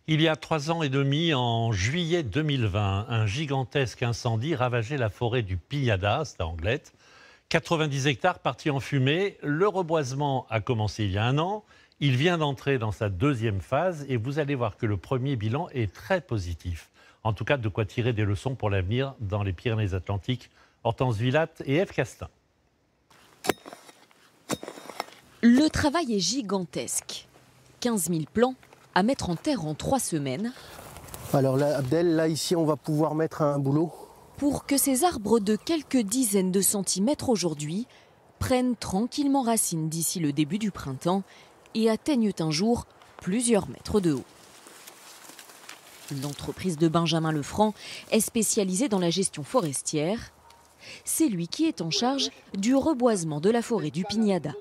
Il y a 3 ans et demi, en juillet 2020, un gigantesque incendie ravageait la forêt du Pignada, c'est à Anglet. 90 hectares partis en fumée. Le reboisement a commencé il y a un an. Il vient d'entrer dans sa deuxième phase et vous allez voir que le premier bilan est très positif. En tout cas, de quoi tirer des leçons pour l'avenir dans les Pyrénées-Atlantiques. Hortense Villatte et Ève Castin. Le travail est gigantesque. 15 000 plants à mettre en terre en 3 semaines. Alors là, Abdel, là ici on va pouvoir mettre un boulot. Pour que ces arbres de quelques dizaines de centimètres aujourd'hui prennent tranquillement racine d'ici le début du printemps et atteignent un jour plusieurs mètres de haut. L'entreprise de Benjamin Lefranc est spécialisée dans la gestion forestière. C'est lui qui est en charge du reboisement de la forêt du Pignada.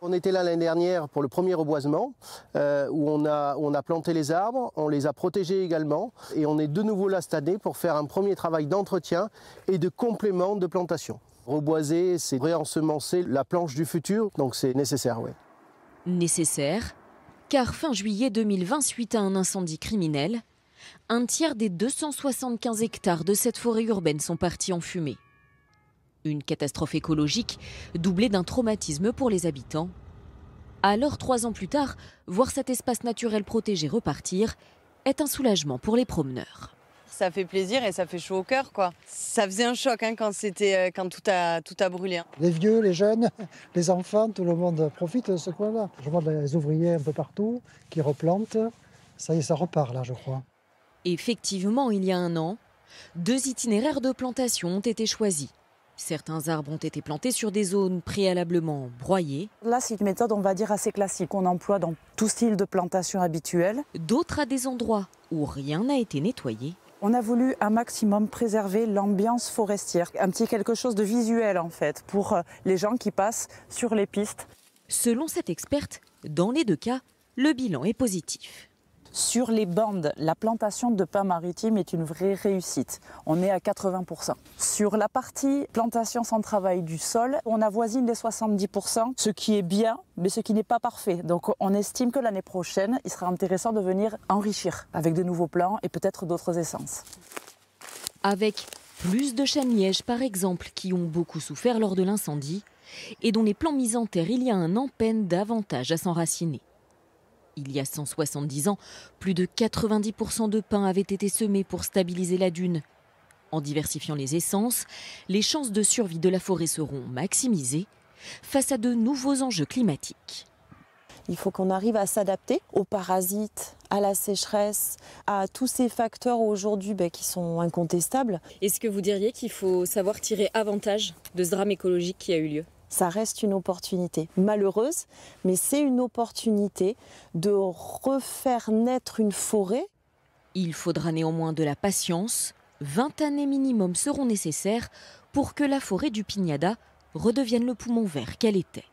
On était là l'année dernière pour le premier reboisement où on a planté les arbres, on les a protégés également et on est de nouveau là cette année pour faire un premier travail d'entretien et de complément de plantation. Reboiser, c'est réensemencer la planche du futur, donc c'est nécessaire, oui. Nécessaire, car fin juillet 2020, suite à un incendie criminel, un tiers des 275 hectares de cette forêt urbaine sont partis en fumée. Une catastrophe écologique doublée d'un traumatisme pour les habitants. Alors, 3 ans plus tard, voir cet espace naturel protégé repartir est un soulagement pour les promeneurs. Ça fait plaisir et ça fait chaud au cœur, quoi. Ça faisait un choc quand tout a brûlé. Les vieux, les jeunes, les enfants, tout le monde profite de ce coin-là. Je vois des ouvriers un peu partout qui replantent. Ça y est, ça repart là, je crois. Effectivement, il y a un an, 2 itinéraires de plantation ont été choisis. Certains arbres ont été plantés sur des zones préalablement broyées. Là, c'est une méthode, on va dire, assez classique qu'on emploie dans tout style de plantation habituel. D'autres à des endroits où rien n'a été nettoyé. On a voulu un maximum préserver l'ambiance forestière, un petit quelque chose de visuel en fait, pour les gens qui passent sur les pistes. Selon cette experte, dans les 2 cas, le bilan est positif. Sur les bandes, la plantation de pins maritimes est une vraie réussite. On est à 80%. Sur la partie plantation sans travail du sol, on avoisine les 70%, ce qui est bien, mais ce qui n'est pas parfait. Donc on estime que l'année prochaine, il sera intéressant de venir enrichir avec de nouveaux plants et peut-être d'autres essences. Avec plus de chênes-lièges par exemple, qui ont beaucoup souffert lors de l'incendie et dont les plants mis en terre il y a un an peinent davantage à s'enraciner. Il y a 170 ans, plus de 90% de pins avaient été semés pour stabiliser la dune. En diversifiant les essences, les chances de survie de la forêt seront maximisées face à de nouveaux enjeux climatiques. Il faut qu'on arrive à s'adapter aux parasites, à la sécheresse, à tous ces facteurs aujourd'hui qui sont incontestables. Est-ce que vous diriez qu'il faut savoir tirer avantage de ce drame écologique qui a eu lieu ? Ça reste une opportunité malheureuse, mais c'est une opportunité de refaire naître une forêt. Il faudra néanmoins de la patience. 20 années minimum seront nécessaires pour que la forêt du Pignada redevienne le poumon vert qu'elle était.